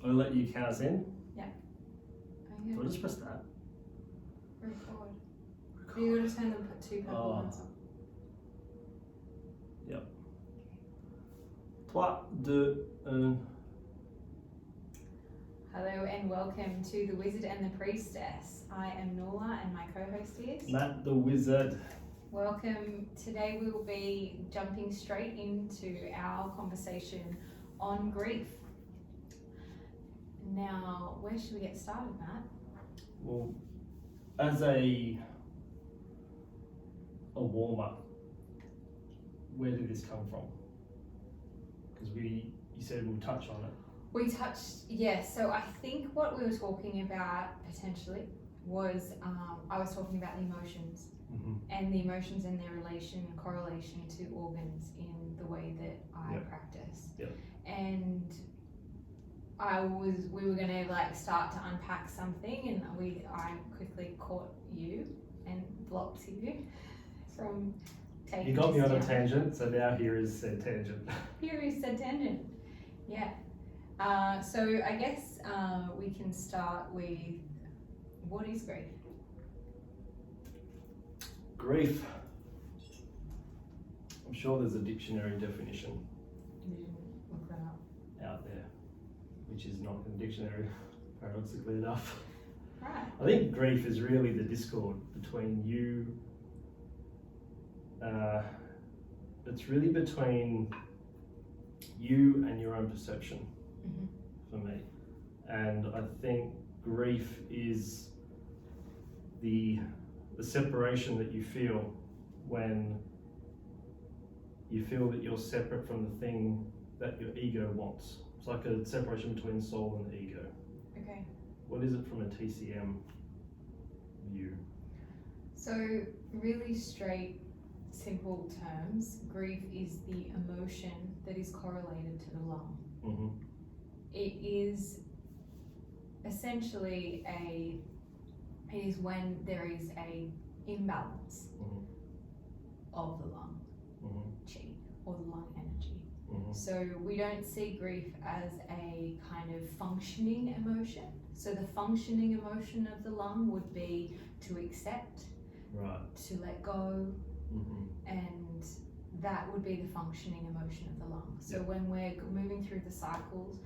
I'll let you count us in. Yeah. We'll just press that. Record. So you got to turn the two purple ones on. Yep. 3, 2, 1. Hello and welcome to The Wizard and the Priestess. I am Nola and my co-host is Matt the Wizard. Welcome. Today we will be jumping straight into our conversation on grief. Now, where should we get started, Matt? Well, as a warm-up, where did this come from? Because you said we'll touch on it. We touched, yes. So I think what we were talking about potentially was, I was talking about the emotions and the emotions and their relation and correlation to organs in the way that I practice. Yep. And we were going to like start to unpack something, and I quickly caught you and blocked you from taking. You got me on a tangent, so now here is said tangent. Here is said tangent. Yeah. So I guess we can start with, what is grief? Grief. I'm sure there's a dictionary definition You didn't look that up. out there, which is not in the dictionary, paradoxically enough. Right. I think grief is really the discord between you. It's really between you and your own perception for me. And I think grief is the separation that you feel when you feel that you're separate from the thing that your ego wants. It's like a separation between soul and the ego. Okay. What is it from a TCM view? So really straight, simple terms, grief is the emotion that is correlated to the lung. It is essentially it is when there is a imbalance of the lung chi or the lung energy. So we don't see grief as a kind of functioning emotion. So the functioning emotion of the lung would be to accept, to let go, and that would be the functioning emotion of the lung. So when we're moving through the cycles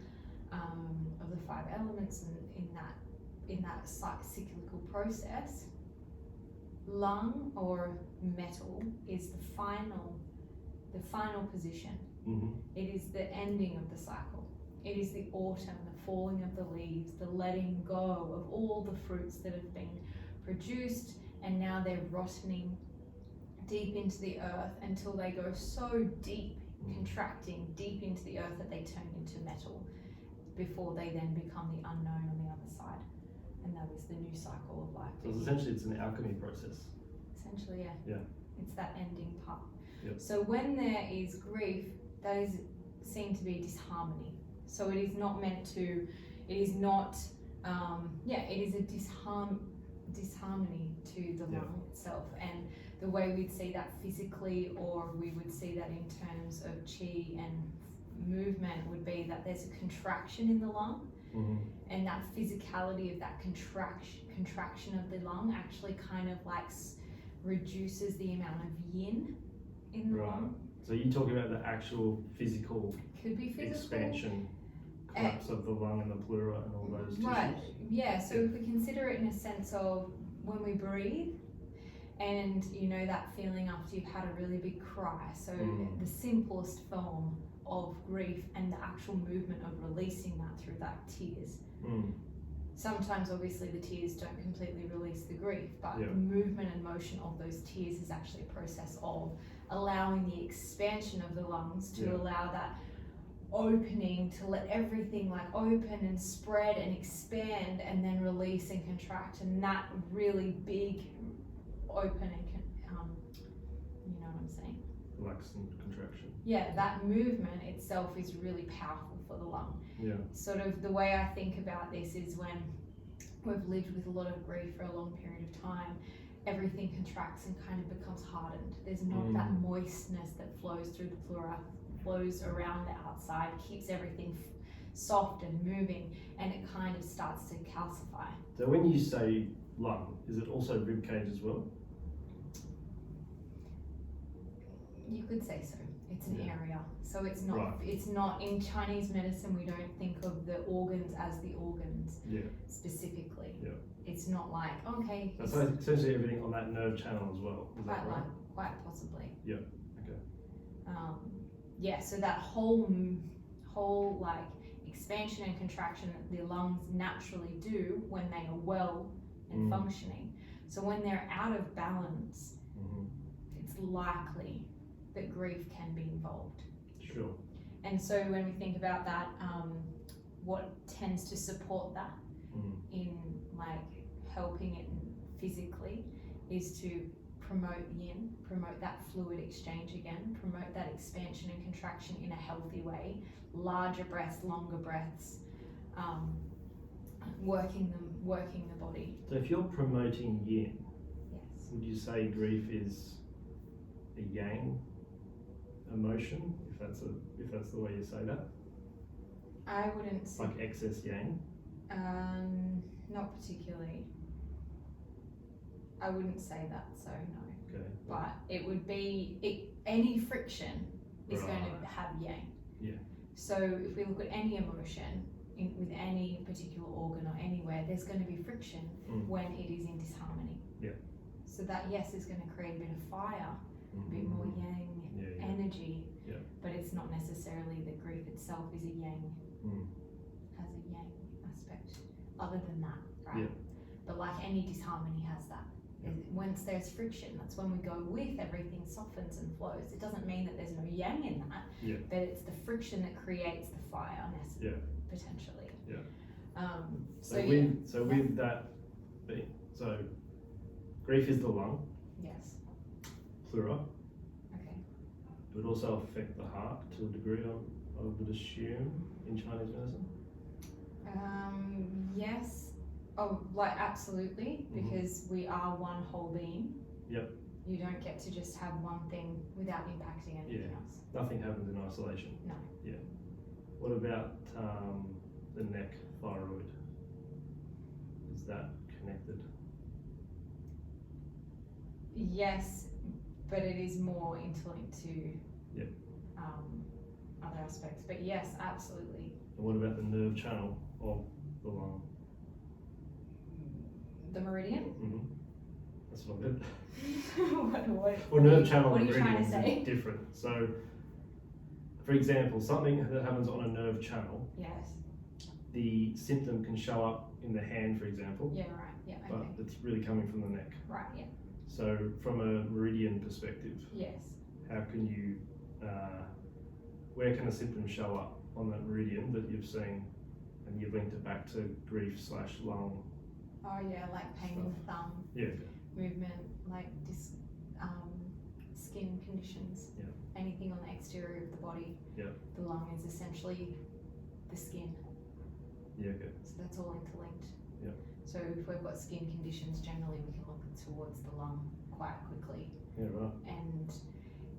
of the 5 elements and in that cyclical process, lung or metal is the final position. It is the ending of the cycle. It is the autumn, the falling of the leaves, the letting go of all the fruits that have been produced, and now they're rotting deep into the earth until they go so deep, contracting deep into the earth that they turn into metal before they then become the unknown on the other side. And that is the new cycle of life. So essentially it's an alchemy process. Essentially, yeah. It's that ending part. Yep. So when there is grief, that is seen to be disharmony. So it is not meant to, it is not, it is a disharmony to the lung itself. And the way we'd see that physically, or we would see that in terms of chi and movement, would be that there's a contraction in the lung, and that physicality of that contraction of the lung actually kind of like reduces the amount of yin in the lung. So you're talking about the actual physical, could be physical expansion, collapse of the lung and the pleura and all those tissues. Right, yeah, so if we consider it in a sense of when we breathe, and you know that feeling after you've had a really big cry, so the simplest form of grief and the actual movement of releasing that through that tears. Sometimes obviously the tears don't completely release the grief, but the movement and motion of those tears is actually a process of allowing the expansion of the lungs to allow that opening, to let everything like open and spread and expand, and then release and contract, and that really big open and you know what I'm saying? Relax and contraction. Yeah, that movement itself is really powerful for the lung. Yeah. Sort of the way I think about this is when we've lived with a lot of grief for a long period of time, everything contracts and kind of becomes hardened. There's not that moistness that flows through the pleura, flows around the outside, keeps everything soft and moving, and it kind of starts to calcify. So when you say lung, is it also rib cage as well? You could say so. It's an Yeah. area. So it's not, Right. it's not, in Chinese medicine, we don't think of the organs as the organs Yeah. specifically. Yeah. It's not like, okay, So essentially everything on that nerve channel as well. Is that right? quite possibly. Yeah. Okay. Yeah, so that whole like expansion and contraction that the lungs naturally do when they are well and functioning. So when they're out of balance, it's likely that grief can be involved. Sure. And so when we think about that, what tends to support that in like helping it physically is to promote yin, promote that fluid exchange again, promote that expansion and contraction in a healthy way, larger breaths, longer breaths, working the body. So if you're promoting yin, Yes. would you say grief is a yang emotion, if that's the way you say that? I wouldn't say, Like excess yang? not particularly. I wouldn't say that, so no. Okay. But it would be, any friction is going to have yang. Yeah. So if we look at any emotion with any particular organ or anywhere, there's going to be friction when it is in disharmony. Yeah. So that, yes, is going to create a bit of fire, a bit more yang energy, but it's not necessarily that grief itself is a yang, has a yang aspect other than that, right? Yeah. But like any disharmony has that. Once there's friction, that's when we go with, everything softens and flows. It doesn't mean that there's no yang in that, but it's the friction that creates the fire, potentially. Yeah. With that, so grief is the lung, yes. pleura. Okay. It would also affect the heart to a degree, I would assume, in Chinese medicine. Yes. Oh, like absolutely, because we are one whole being. Yep. You don't get to just have one thing without impacting anything else. Nothing happens in isolation. No. Yeah. What about the neck thyroid? Is that connected? Yes, but it is more interlinked to other aspects. But yes, absolutely. And what about the nerve channel of the lung? The meridian? That's what I meant. What nerve channel what and are you trying to meridian say? is different. So, for example, something that happens on a nerve channel, Yes. the symptom can show up in the hand, for example, Yeah, right. Yeah, but okay. it's really coming from the neck. Right, yeah. So, from a meridian perspective, Yes. how can you, where can a symptom show up on that meridian that you've seen and you've linked it back to grief/lung? Oh yeah, like pain in the thumb, Yeah. movement, like skin conditions, anything on the exterior of the body. The lung is essentially the skin. Yeah, okay. So that's all interlinked. Yeah. So if we've got skin conditions, generally we can look towards the lung quite quickly. Yeah, right. And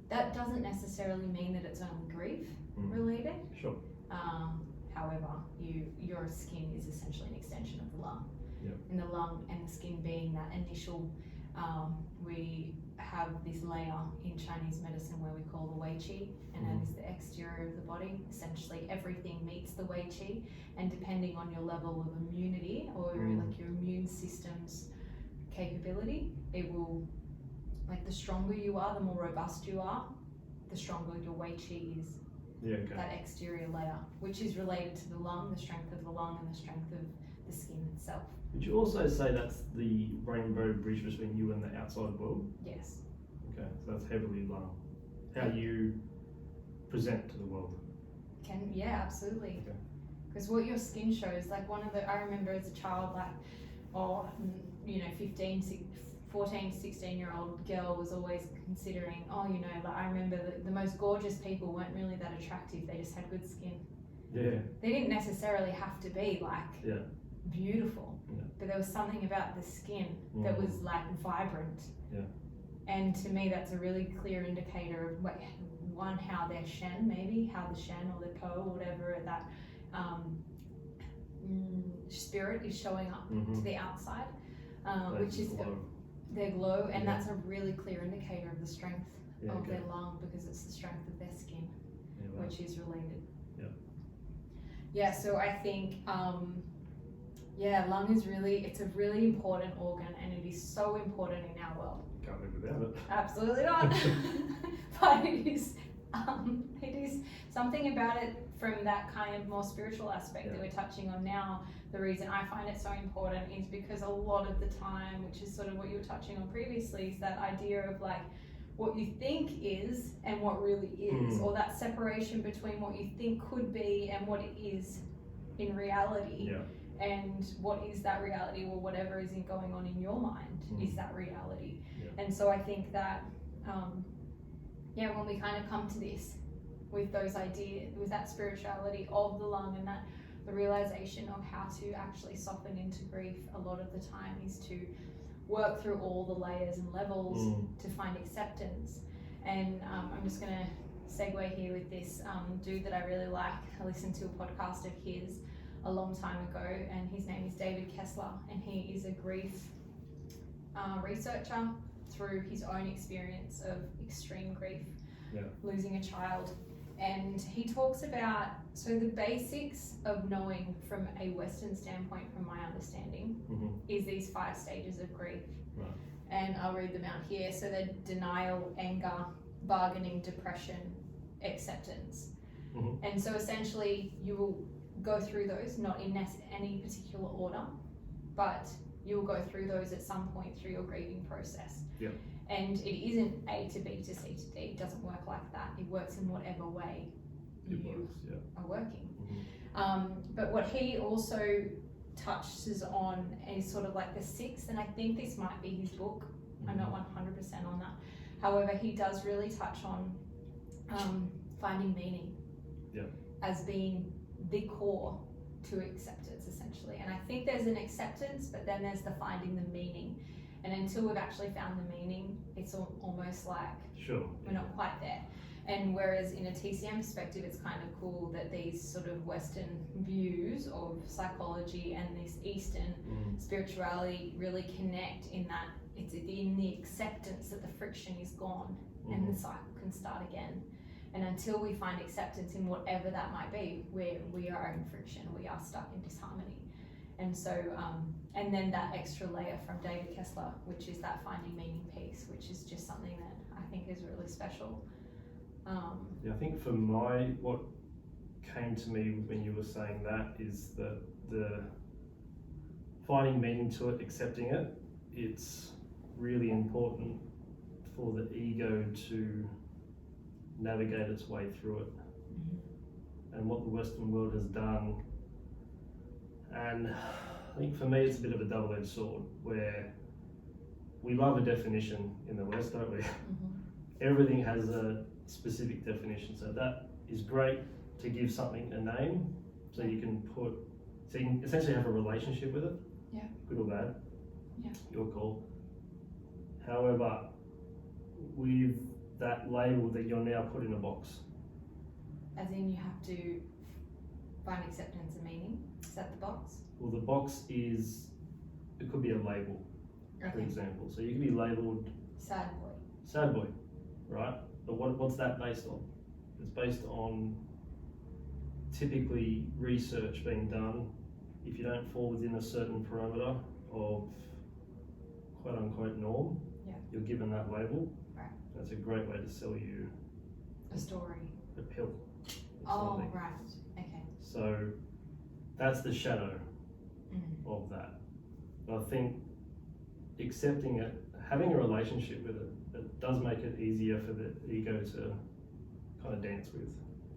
that doesn't necessarily mean that it's only grief related. Sure. However, your skin is essentially an extension of the lung. Yep. And the lung and the skin being that initial, we have this layer in Chinese medicine where we call the Wei Qi, and that is the exterior of the body. Essentially everything meets the Wei Qi, and depending on your level of immunity or like your immune system's capability, it will, like the stronger you are, the more robust you are, the stronger your Wei Qi is. Yeah, okay. That exterior layer, which is related to the lung, the strength of the lung and the strength of the skin itself. Would you also say that's the rainbow bridge between you and the outside world? Yes. Okay, so that's heavily lung. How you present to the world. Yeah, absolutely. Okay. Because what your skin shows, like I remember as a child, like, 14, 16-year-old girl was always considering, like I remember the most gorgeous people weren't really that attractive, they just had good skin. Yeah. They didn't necessarily have to be like beautiful, but there was something about the skin that was like vibrant. Yeah. And to me that's a really clear indicator of how their shen, maybe how the shen or the po or whatever that spirit is showing up Mm-hmm. to the outside, They which is glow. their glow, and Yeah. that's a really clear indicator of the strength Yeah, of okay. their lung, because it's the strength of their skin, Yeah, wow. which is related. Yeah. Yeah, so I think, lung is it's a really important organ, and it is so important in our world. Can't live without it. Absolutely not. But it is something about it from that kind of more spiritual aspect that we're touching on now. The reason I find it so important is because a lot of the time, which is sort of what you were touching on previously, is that idea of like what you think is and what really is, or that separation between what you think could be and what it is in reality. Yeah. And what is that reality, or whatever is going on in your mind is that reality. Yeah. And so I think that when we kind of come to this with those ideas, with that spirituality of the lung, and that the realization of how to actually soften into grief a lot of the time is to work through all the layers and levels to find acceptance. And I'm just going to segue here with this dude that I really like. I listened to a podcast of his a long time ago, and his name is David Kessler, and he is a grief researcher through his own experience of extreme grief, losing a child. And he talks about, so the basics of knowing from a Western standpoint, from my understanding, is these 5 stages of grief. Right. And I'll read them out here. So they're denial, anger, bargaining, depression, acceptance. And so essentially you will go through those, not in any particular order, but you'll go through those at some point through your grieving process. Yeah. And it isn't A to B to C to D. It doesn't work like that. It works in whatever way you are working. But what he also touches on is sort of like the 6th, and I think this might be his book. I'm not 100% on that. However, he does really touch on finding meaning as being the core to acceptance, essentially. And I think there's an acceptance, but then there's the finding the meaning. And until we've actually found the meaning, it's almost like we're not quite there. And whereas in a TCM perspective, it's kind of cool that these sort of Western views of psychology and this Eastern spirituality really connect, in that it's in the acceptance that the friction is gone and the cycle can start again. And until we find acceptance in whatever that might be, we are in friction, we are stuck in disharmony. And so, and then that extra layer from David Kessler, which is that finding meaning piece, which is just something that I think is really special. I think for what came to me when you were saying that is that the finding meaning to it, accepting it, it's really important for the ego to navigate its way through it. And what the Western world has done, and I think for me it's a bit of a double-edged sword, where we love a definition in the West, don't we? Everything has a specific definition, so that is great to give something a name, so you can essentially have a relationship with it, good or bad, your call. However, with that label that you're now put in a box. As in, you have to find acceptance and meaning. Is that the box? Well, the box it could be a label, for example. So you could be labelled sad boy, right? But what's that based on? It's based on typically research being done. If you don't fall within a certain parameter of quote unquote norm, you're given that label. Right. That's a great way to sell you a story, a pill. Oh, right. Okay. So that's the shadow of that. I think accepting it, having a relationship with it, it does make it easier for the ego to kind of dance with.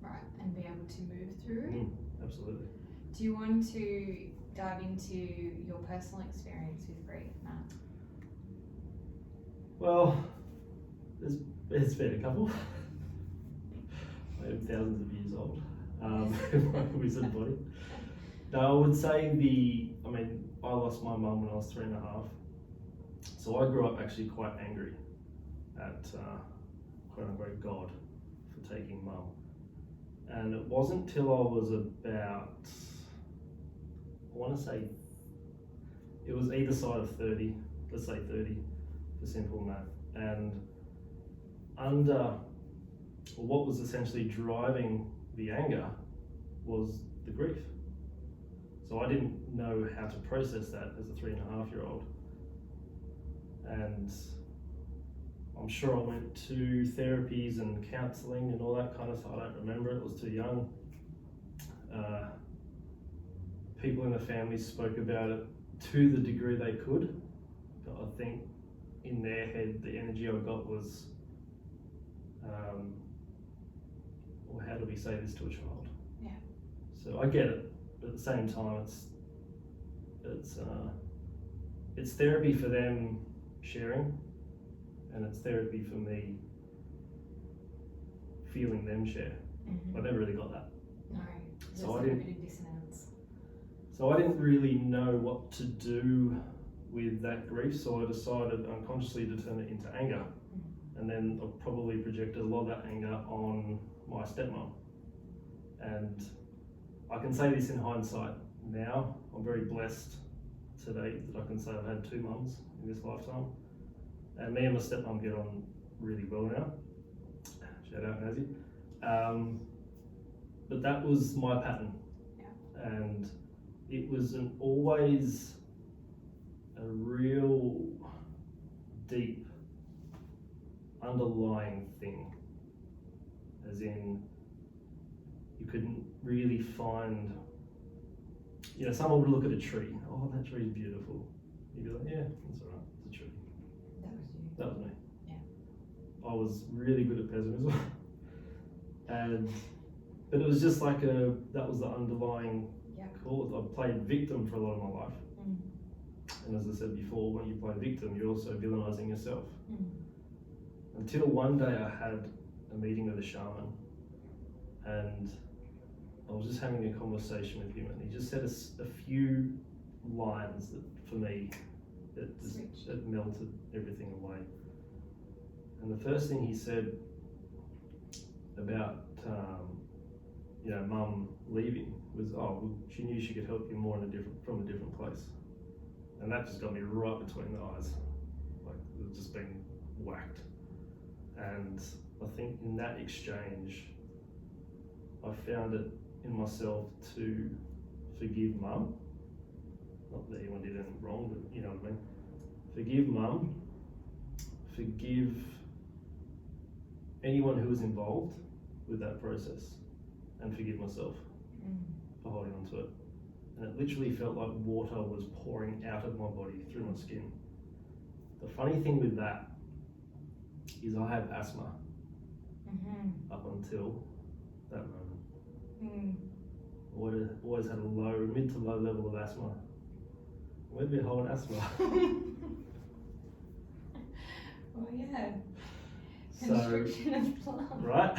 Right, and be able to move through it. Absolutely. Do you want to dive into your personal experience with grief, Matt? Well, there's been a couple. I am thousands of years old. My wizard body. No, I would say I lost my mum when I was 3.5. So I grew up actually quite angry at quote unquote God for taking mum. And it wasn't till I was about, I want to say, it was either side of 30, let's say 30 for simple math. And under what was essentially driving the anger was the grief. So I didn't know how to process that as a 3.5-year-old. And I'm sure I went to therapies and counselling and all that kind of stuff. I don't remember it, I was too young. People in the family spoke about it to the degree they could, but I think in their head the energy I got was, well, how do we say this to a child? Yeah. So I get it, but at the same time it's therapy for them sharing, and it's therapy for me feeling them share. I never really got that. No, So there's a bit of dissonance. So I didn't really know what to do with that grief, so I decided unconsciously to turn it into anger. And then I probably projected a lot of that anger on my stepmom. And I can say this in hindsight now, I'm very blessed today that I can say I've had 2 mums in this lifetime. And me and my stepmom get on really well now. Shout out Nazi. But that was my pattern. Yeah. And it was always a real deep underlying thing, as in you couldn't really find, someone would look at a tree, oh, that tree's beautiful, you'd be like, yeah, that's alright, it's a tree. That was you. That was me. Yeah. I was really good at pessimism. But it was just like that was the underlying cause. I played victim for a lot of my life. And as I said before, when you play victim, you're also villainizing yourself. Until one day I had a meeting with a shaman, and I was just having a conversation with him, and he just said a few lines that, for me, it melted everything away. And the first thing he said about mum leaving was, oh, well, she knew she could help you more from a different place. And that just got me right between the eyes, like it was just being whacked. And I think in that exchange, I found it in myself to forgive mum. Not that anyone did anything wrong, but you know what I mean. Forgive mum, forgive anyone who was involved with that process, and forgive myself for holding on to it. And it literally felt like water was pouring out of my body through my skin. The funny thing with that is I have asthma up until that moment. Always had a mid to low level of asthma. Where did we hold asthma? Well, yeah. So, Constriction of blood. right?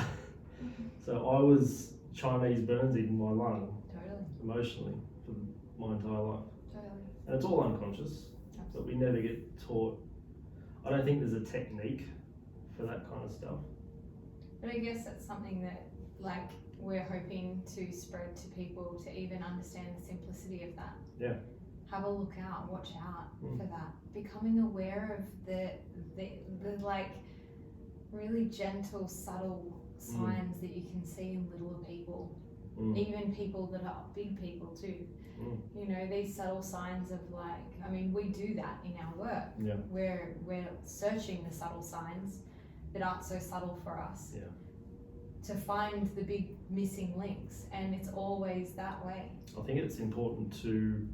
So I was Chinese burns in my lung, Totally. emotionally, for my entire life. Totally. And it's all unconscious, but we never get taught. I don't think there's a technique for that kind of stuff. But I guess that's something that, like, we're hoping to spread to people, to even understand the simplicity of that. Yeah. Have a look out, watch out for that. Becoming aware of the like really gentle, subtle signs that you can see in littler people, even people that are big people too. You know, these subtle signs of, like, I mean, we do that in our work. Yeah. We're searching the subtle signs that aren't so subtle for us. Yeah. To find the big missing links, and it's always that way. I think it's important to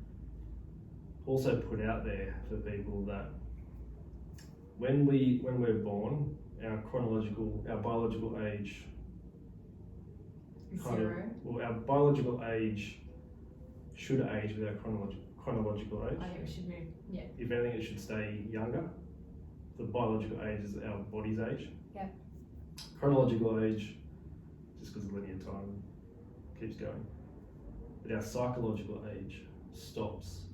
also put out there for people that when we're born, our biological age our biological age should age with our chronological age. I think we should move. Yeah. If anything, it should stay younger. The biological age is our body's age. Yeah. Chronological age, just because of linear time, keeps going. But our psychological age stops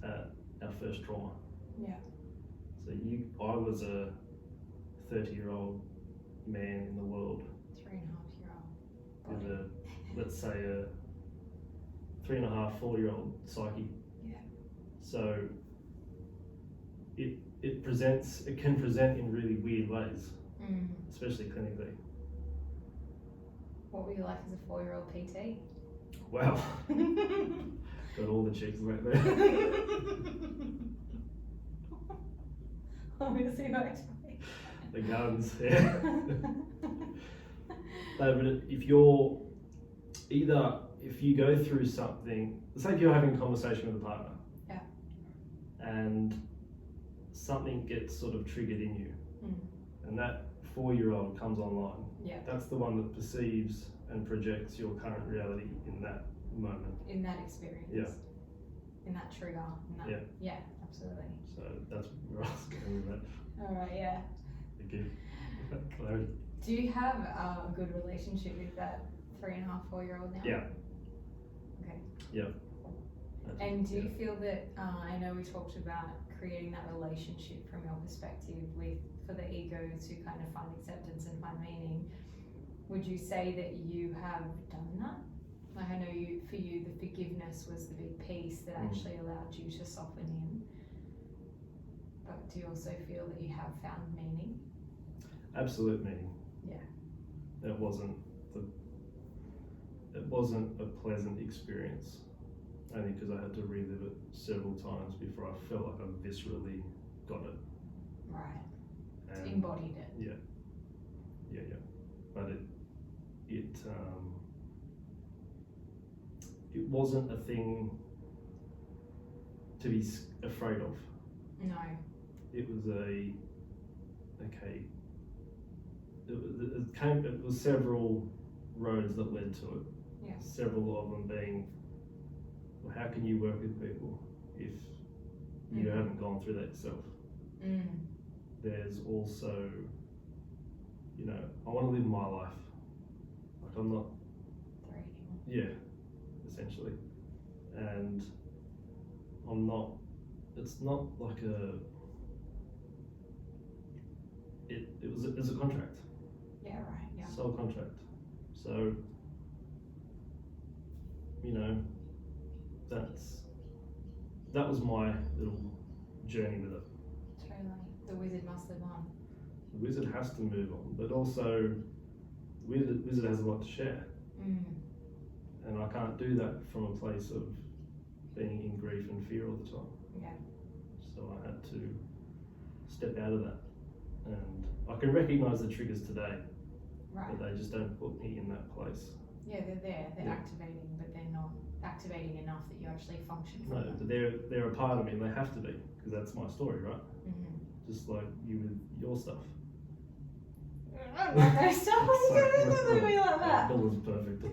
at our first trauma. Yeah. So I was a 30-year-old man in the world 3.5-year-old with a let's say a 3.5, 4-year-old psyche. Yeah. So it can present in really weird ways, especially clinically. What were you like as a 4-year-old PT? Wow. Got all the chicks right there. Obviously, actually. The guns, yeah. No, but if you go through something, say if you're having a conversation with a partner, yeah, and something gets sort of triggered in you, and that 4-year-old comes online, yeah, that's the one that perceives and projects your current reality in that moment. In that experience. Yeah. In that trigger. In that, yeah, absolutely. So that's where I was going with that. All right, yeah. Thank you. Clarity. Do you have a good relationship with that 3.5, 4-year-old now? Yeah. Okay. Yeah. And do you feel that, I know we talked about creating that relationship from your perspective for the ego to kind of find acceptance and find meaning. Would you say that you have done that? Like I know for you the forgiveness was the big piece that actually allowed you to soften in. But do you also feel that you have found meaning? Absolute meaning. Yeah. It wasn't a pleasant experience, only because I had to relive it several times before I felt like I viscerally got it. Right. And Embodied it. Yeah. But it wasn't a thing to be afraid of. No. It was it was several roads that led to it. Yeah. Several of them being, well, how can you work with people if you haven't gone through that yourself? There's also, I want to live my life. Like I'm not, essentially. And I'm not, it's not like it's a contract. Yeah, right, yeah. Sole contract. So, that was my little journey with it. Totally. The wizard must live on. The wizard has to move on, but also wizard has a lot to share. And I can't do that from a place of being in grief and fear all the time. Yeah. So I had to step out of that. And I can recognise the triggers today, right, but they just don't put me in that place. Yeah, they're there, they're activating, but they're not activating enough that you actually function from them. But they're a part of me, and they have to be, because that's my story, right? Just like you with your stuff. I don't know stuff. Don't look at me like that. That was perfect.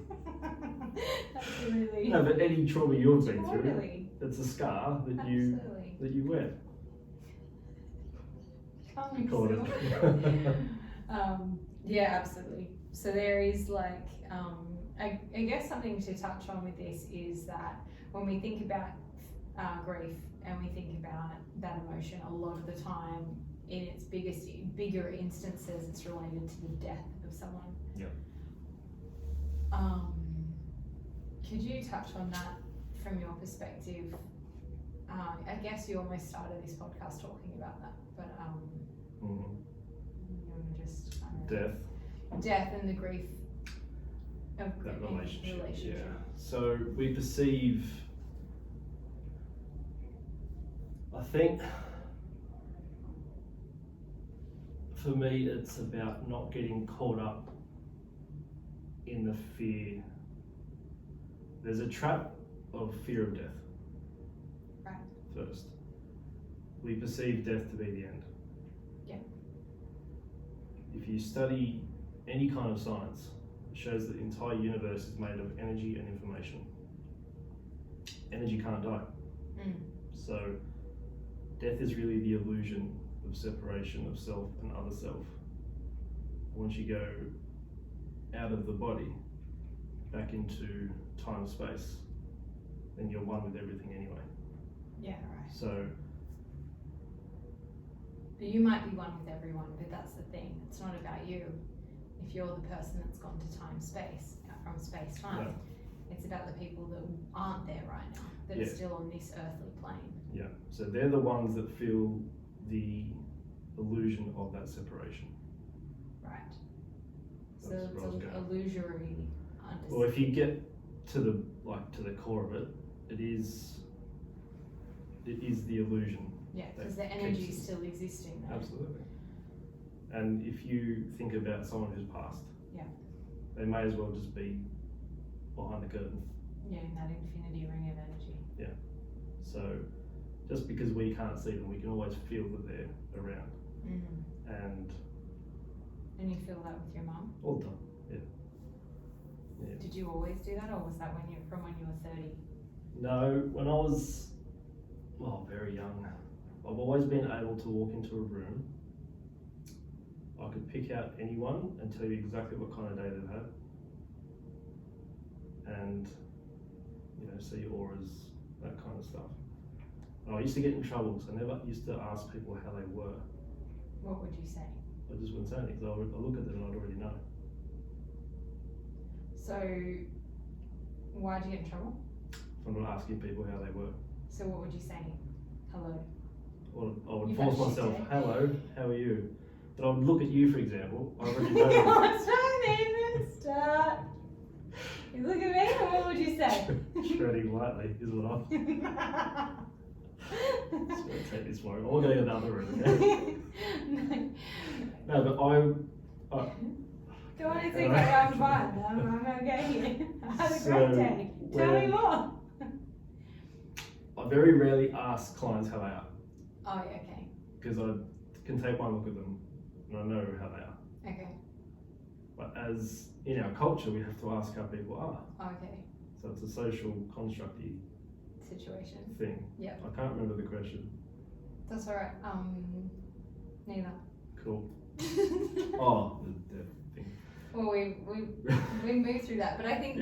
Absolutely. No, but any trauma you've been through, Totally. it's a scar that Absolutely. you wear. Can't Call it. Yeah, absolutely. So there is like, I guess something to touch on with this is that when we think about grief and we think about that emotion, a lot of the time in its bigger instances, it's related to the death of someone. Yep. Could you touch on that from your perspective? I guess you almost started this podcast talking about that, but you want to just death and the grief of that relationship. Yeah. So we perceive, I think for me it's about not getting caught up in the fear. There's a trap of fear of death. Right. First, we perceive death to be the end. Yeah. If you study any kind of science, it shows that the entire universe is made of energy and information. Energy can't die. So death is really the illusion of separation of self and other self. Once you go out of the body, back into time-space, then you're one with everything anyway. Yeah, right. So But you might be one with everyone, but that's the thing. It's not about you. if you're the person that's gone to from space-time, it's about the people that aren't there right now, that are still on this earthly plane. Yeah, so they're the ones that feel the illusion of that separation. Right. So That's it's where I was an going. illusory understanding. Well, if you get to the core of it, it is the illusion. Yeah, because the that energy keeps is still existing there. Absolutely. And if you think about someone who's passed, they may as well just be behind the curtain. Yeah, in that infinity ring of energy. Yeah. So just because we can't see them, we can always feel that they're around. Mm-hmm. And you feel that with your mum? All the time. Yeah. Did you always do that, or was that when you were 30? No, when I was very young, I've always been able to walk into a room. I could pick out anyone and tell you exactly what kind of day they've had, and see auras, that kind of stuff. And I used to get in trouble because I never used to ask people how they were. What would you say? I just wouldn't say anything because I look at them and I'd already know. So, why did you get in trouble? I'm not asking people how they were. So what would you say? Hello. Or I would You've force actually myself, said- hello, how are you? But I would look at you, for example, I already know. Don't even start. You look at me, and what would you say? Treading lightly is what I'm. Just going to take this one. I'm not going to go to the other room, okay? No, but Go on and say, I'm fine. I'm okay here. I had a great day. Tell me more. I very rarely ask clients how they are. Oh, yeah, okay. Because I can take one look at them and I know how they are. Okay. But as in our culture, we have to ask how people are. Okay. So it's a social constructy Situation. thing. Yeah. I can't remember the question. That's alright. Neither. Cool. Oh, the thing. Well, we moved through that, but I think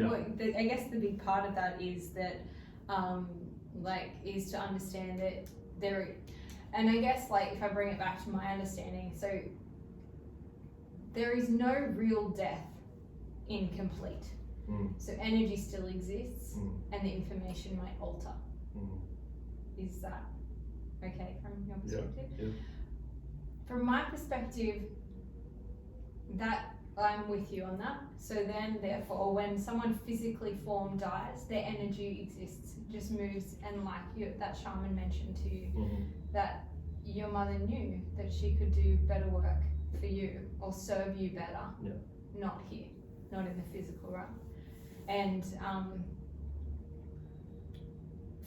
I guess the big part of that is that, is to understand that and I guess if I bring it back to my understanding, so there is no real death in complete. So energy still exists, and the information might alter. Is that okay from your perspective? Yeah. From my perspective, that I'm with you on that. So then, therefore, when someone physically formed dies, their energy exists, just moves, and that shaman mentioned to you, that your mother knew that she could do better work for you or serve you better, not here, not in the physical realm. And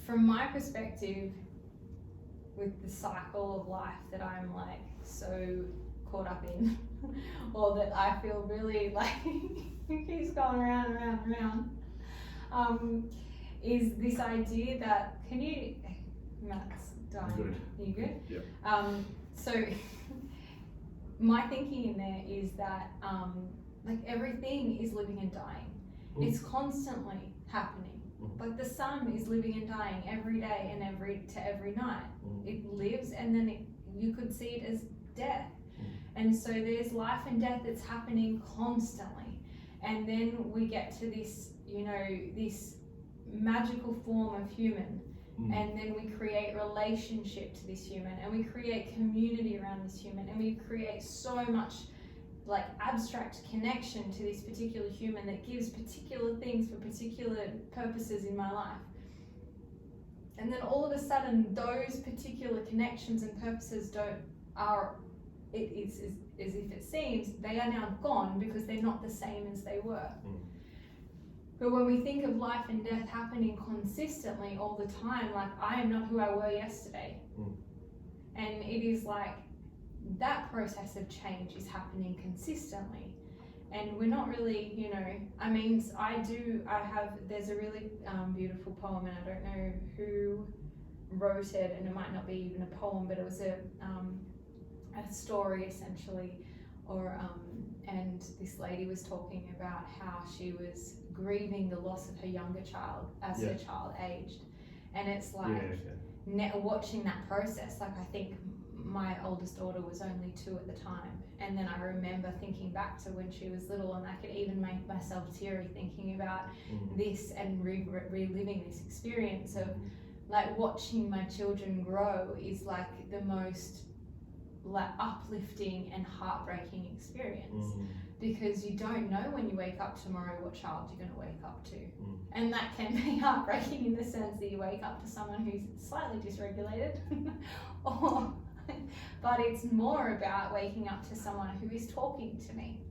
from my perspective, with the cycle of life that I'm so caught up in, or that I feel really it keeps going around and around and around, is this idea that Matt's dying. Good. Are you good? Yeah. So my thinking in there is that everything is living and dying. It's constantly happening. The sun is living and dying every day and every night. It lives, and then you could see it as death. And so there's life and death that's happening constantly. And then we get to this, this magical form of human. And then we create relationship to this human, and we create community around this human, and we create so much abstract connection to this particular human that gives particular things for particular purposes in my life. And then all of a sudden, those particular connections and purposes it's as if it seems, they are now gone because they're not the same as they were. But when we think of life and death happening consistently all the time, I am not who I were yesterday. And it is that process of change is happening consistently. And we're not really, there's a really beautiful poem, and I don't know who wrote it, and it might not be even a poem, but it was a story essentially, and this lady was talking about how she was grieving the loss of her younger child as her child aged. And it's watching that process, I think my oldest daughter was only 2 at the time, and then I remember thinking back to when she was little, and I could even make myself teary thinking about this and reliving this experience of like watching my children grow is like the most like uplifting and heartbreaking experience, because you don't know when you wake up tomorrow what child you're going to wake up to, and that can be heartbreaking in the sense that you wake up to someone who's slightly dysregulated or but it's more about waking up to someone who is talking to me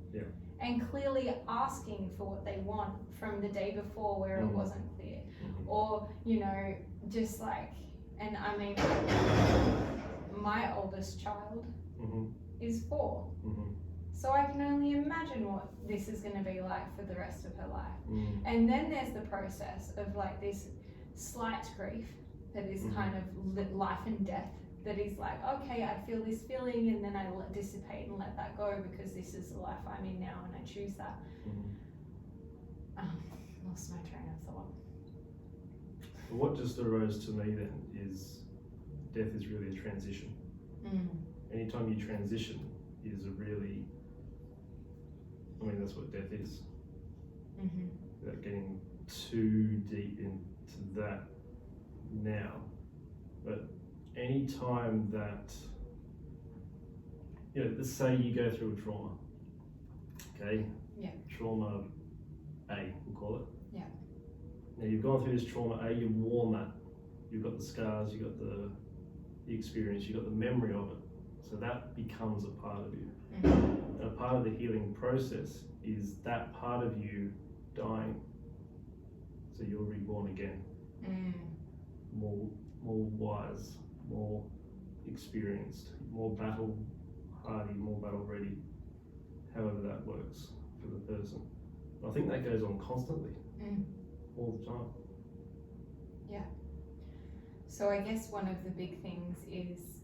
and clearly asking for what they want from the day before where it wasn't clear, or you know, just like, and I mean, my oldest child is 4, so I can only imagine what this is going to be like for the rest of her life. And then there's the process of like this slight grief that is kind of life and death, that is like, okay, I feel this feeling and then I dissipate and let that go because this is the life I'm in now and I choose that. Lost my train of thought. What just arose to me then is death is really a transition. Anytime you transition is a really, I mean, that's what death is. Without getting too deep into that now, but any time that, you know, let's say you go through a trauma, okay? Trauma A, we'll call it. Now you've gone through this trauma A, you've worn that, you've got the scars, you've got the experience, you've got the memory of it, so that becomes a part of you. And a part of the healing process is that part of you dying, so you're reborn again, more wise, more experienced, more battle hardy, more battle ready, however that works for the person. I think that goes on constantly, all the time. So I guess one of the big things is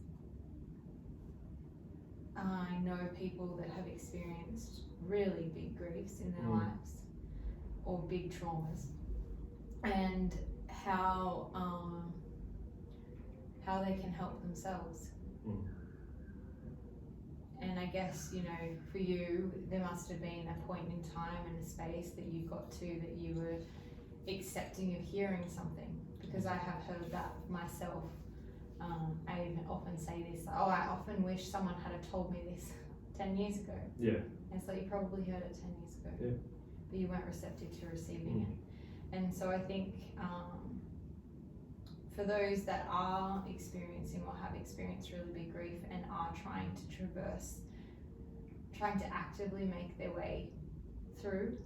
I know people that have experienced really big griefs in their lives or big traumas, and how they can help themselves. And I guess, you know, for you, there must have been a point in time and a space that you got to that you were accepting of hearing something, because I have heard that myself. I often say this, oh, I often wish someone had have told me this 10 years ago. And so you probably heard it 10 years ago, but you weren't receptive to receiving it. And so I think for those that are experiencing or have experienced really big grief and are trying to actively make their way through,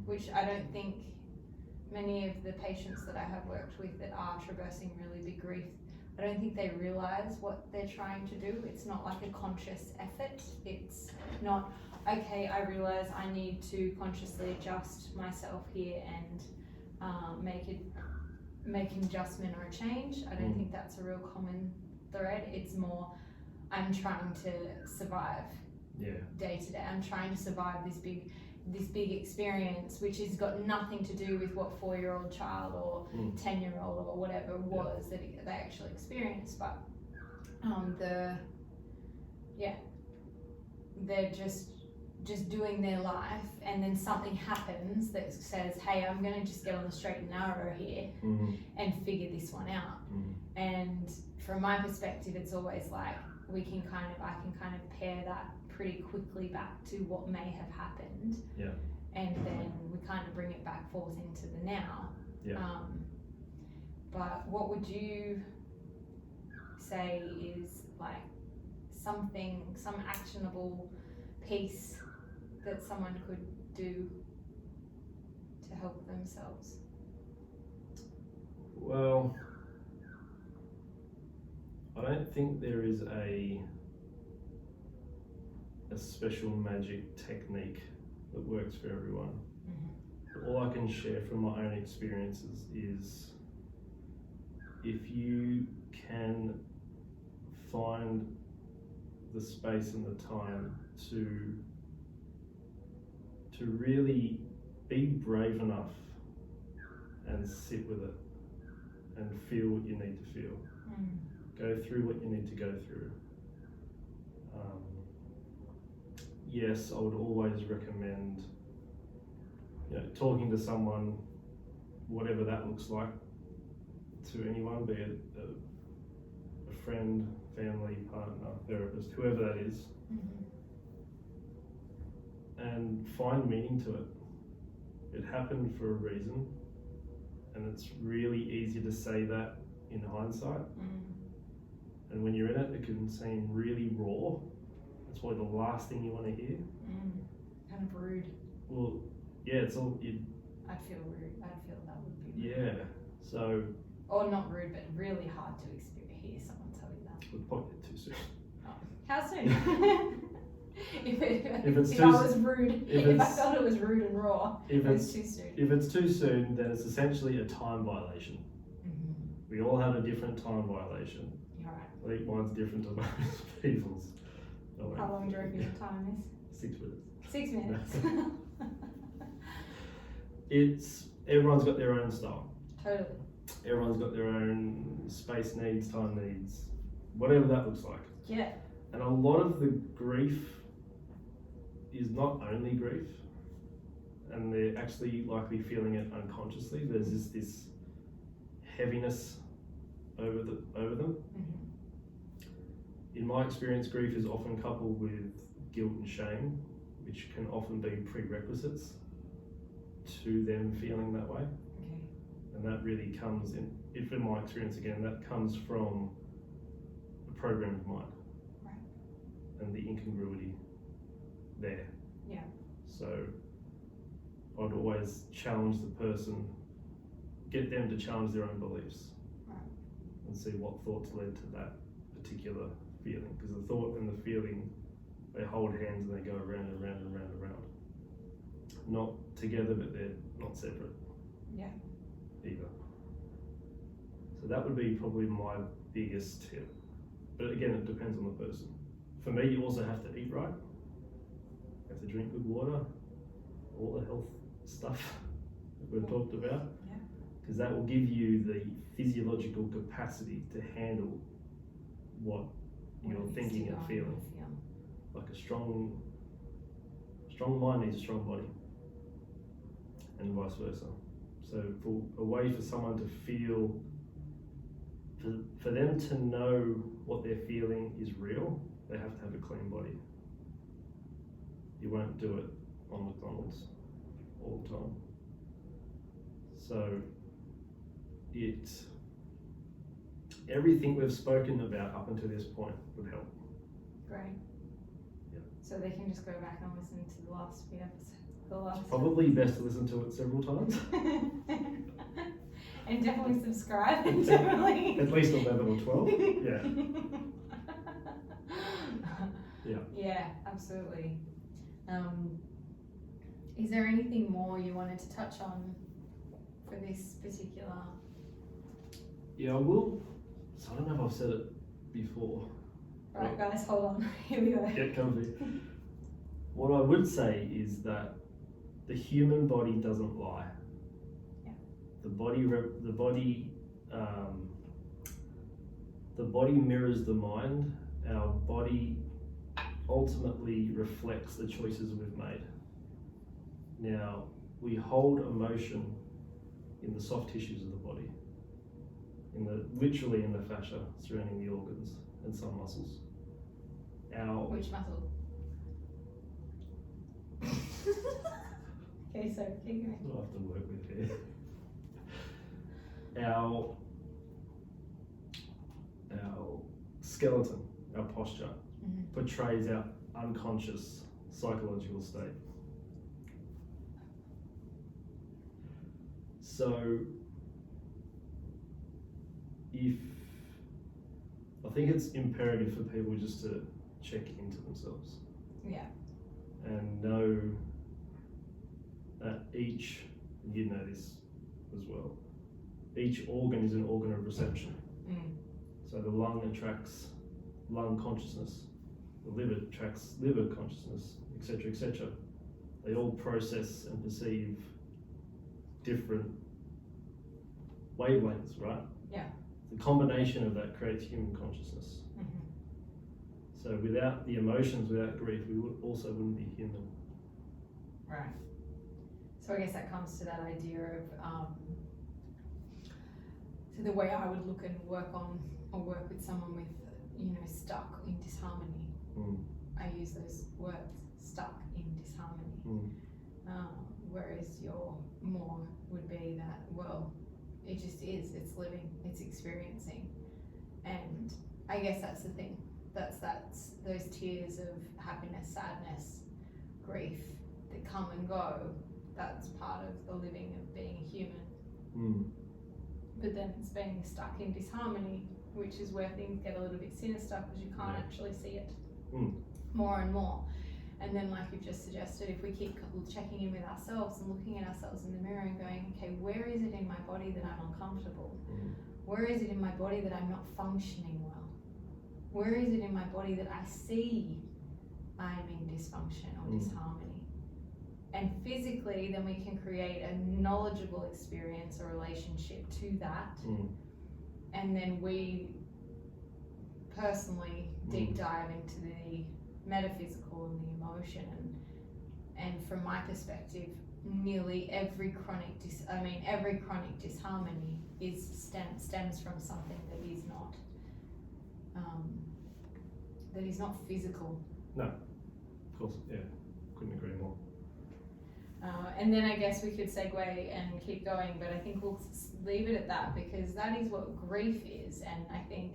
which I don't think many of the patients that I have worked with that are traversing really big grief, I don't think they realize what they're trying to do. It's not like a conscious effort. It's not, okay, I realize I need to consciously adjust myself here and make an adjustment or a change. I don't think that's a real common thread. It's more, I'm trying to survive day to day. I'm trying to survive this big experience, which has got nothing to do with what 4-year-old child or 10-year-old or whatever was that they actually experienced, but they're just doing their life, and then something happens that says, hey, I'm going to just get on the straight and narrow here and figure this one out. And from my perspective, it's always like I can kind of pair that pretty quickly back to what may have happened, and then we kind of bring it back forth into the now. But what would you say is like some actionable piece that someone could do to help themselves? Well, I don't think there is a special magic technique that works for everyone. All I can share from my own experiences is if you can find the space and the time to really be brave enough and sit with it and feel what you need to feel. Go through what you need to go through. Yes, I would always recommend, talking to someone, whatever that looks like, to anyone, be it a friend, family, partner, therapist, whoever that is, and find meaning to it. It happened for a reason, and it's really easy to say that in hindsight. And when you're in it, it can seem really raw. It's probably the last thing you want to hear. Kind of rude. Well, yeah, it's all. I'd feel rude. I'd feel that would be rude. Yeah. So. Or not rude, but really hard to hear someone tell you that. Would probably get too soon. Oh. How soon? if too I was rude, if I felt it was rude and raw, it's too soon. If it's too soon, then it's essentially a time violation. We all have a different time violation. You're right. I think mine's different to most people's. How long do you reckon your time is? 6 minutes. 6 minutes. Everyone's got their own style. Totally. Everyone's got their own space needs, time needs, whatever that looks like. Yeah. And a lot of the grief is not only grief, and they're actually likely feeling it unconsciously. There's just this heaviness over them. In my experience, grief is often coupled with guilt and shame, which can often be prerequisites to them feeling that way. And that really comes in my experience again, that comes from a programmed mind. Right. And the incongruity there. Yeah. So I'd always challenge the person, get them to challenge their own beliefs. Right. And see what thoughts led to that particular feeling. Because the thought and the feeling, they hold hands and they go around and around and around and around. Not together, but they're not separate. Yeah. Either. So that would be probably my biggest tip. But again, it depends on the person. For me, you also have to eat right. You have to drink good water, all the health stuff that we've talked about. Yeah. Because that will give you the physiological capacity to handle what you're thinking and feeling. Like a strong mind needs a strong body, and vice versa. So for a way for someone to feel, for them to know what they're feeling is real, they have to have a clean body. You won't do it on McDonald's all the time. So everything we've spoken about up until this point would help. Great. Yeah. So they can just go back and listen to the last few episodes. It's probably best to listen to it several times. And definitely subscribe. And definitely. At least 11 or 12. Yeah. Yeah. Yeah, absolutely. Is there anything more you wanted to touch on for this particular? Yeah, I will. So I don't know if I've said it before. Right, guys, hold on. Here we go. Get comfy. What I would say is that the human body doesn't lie. Yeah. The body mirrors the mind. Our body ultimately reflects the choices we've made. Now, we hold emotion in the soft tissues of the body, literally in the fascia surrounding the organs and some muscles. Which muscle? Okay, so keep going. What I have to work with here. Our skeleton, our posture, portrays our unconscious psychological state. So, I think it's imperative for people just to check into themselves. Yeah. And know that you know this as well, each organ is an organ of reception. So the lung attracts lung consciousness, the liver attracts liver consciousness, etc., etc. They all process and perceive different wavelengths, right? Yeah. The combination of that creates human consciousness. So without the emotions, without grief, we wouldn't be human. Right. So I guess that comes to that idea of, so the way I would look and work with someone with, stuck in disharmony. I use those words, stuck in disharmony. Whereas your more would be that, well, it just is, it's living, it's experiencing. And I guess that's the thing. That's those tears of happiness, sadness, grief that come and go. That's part of the living of being a human. But then it's being stuck in disharmony, which is where things get a little bit sinister because you can't actually see it more and more. And then, like you've just suggested, if we keep checking in with ourselves and looking at ourselves in the mirror and going, okay, where is it in my body that I'm uncomfortable? Where is it in my body that I'm not functioning well? Where is it in my body that I see I'm in dysfunction or disharmony? And physically, then we can create a knowledgeable experience or relationship to that. And then we personally deep dive into the metaphysical and the emotion. And from my perspective, nearly every chronic disharmony stems from something that is not physical. No, of course, yeah, couldn't agree more. And then I guess we could segue and keep going, but I think we'll leave it at that because that is what grief is. And I think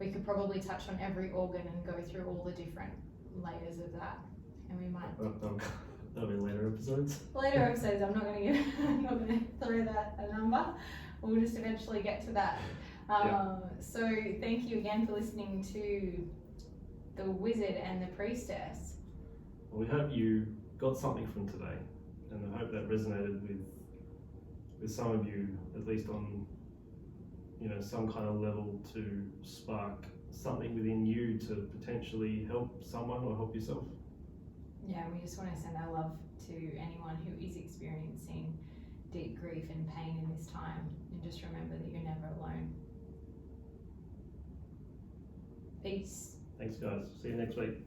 we could probably touch on every organ and go through all the different layers of that. And we might. That'll be later episodes. Later episodes, I'm not going to throw that a number. We'll just eventually get to that. So thank you again for listening to the Wizard and the Priestess. Well, we hope you got something from today, and I hope that resonated with some of you, at least on some kind of level, to spark something within you to potentially help someone or help yourself. Yeah, we just want to send our love to anyone who is experiencing deep grief and pain in this time, and just remember that you're never alone. Peace. Thanks, guys. See you next week.